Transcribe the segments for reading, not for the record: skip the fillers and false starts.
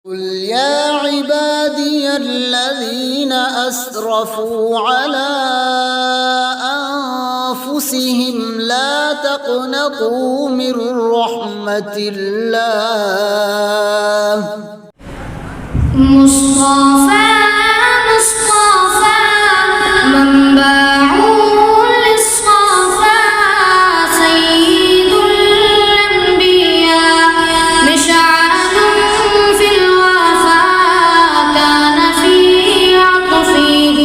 قل يا عبادي الذين أسرفوا على أنفسهم لا تقنطوا من رحمة الله مصطفى منبع للصفا سيد الأنبياء مشعل في الوفاء كان في عطفه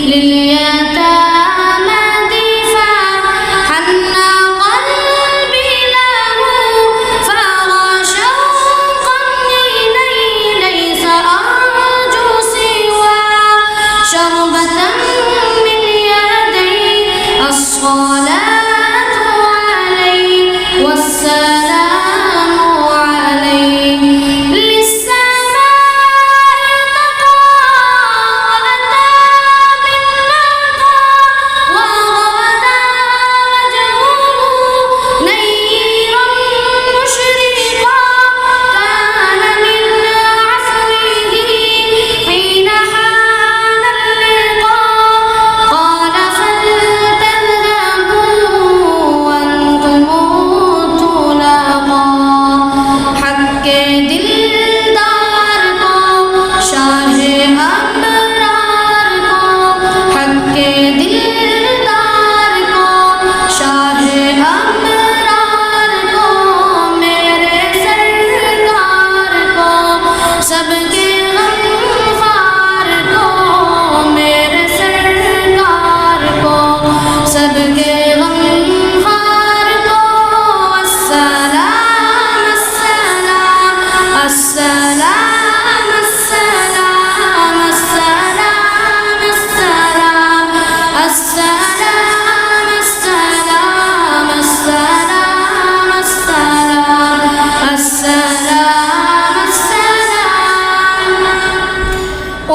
لليتامى دفاع حنى قلبي له فأرى شوقا إليه ليس أرجو سوى شربة من يدي الصلاة عليه والسلام عليه للسماء تقى بالنقى وغدا وجهه نيرا مشرقا كان من عفوه حين حان اللقاء قال فلتذهبوا وانتم طلقاء حق دلدار کو شاہ ابرار کو حق دلدار کو شاہ ابرار کو میرے سرکار کو سب کے غمخوار کو میرے سرکار کو سب کے غمخوار کو السلام السلام السلام السلام السلام السلام السلام السلام السلام السلام السلام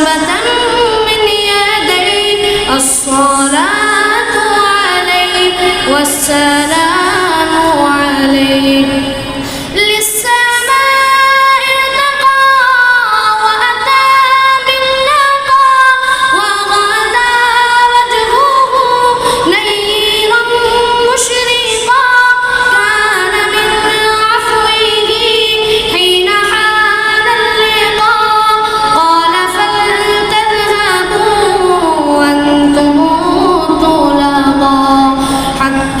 وثبة من يديه الصلاة عليه والسلام عليه. للسماء ارتقى وأتى بالنقى وغدا وجهه نيرا مشرقا كان من عفوه حين حان اللقاء قال فلتذهبوا وأنتم طلقاء حق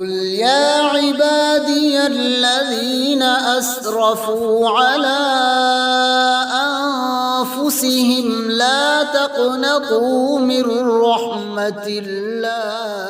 قل يا عبادي الذين أسرفوا على أنفسهم لا تقنطوا من رحمة الله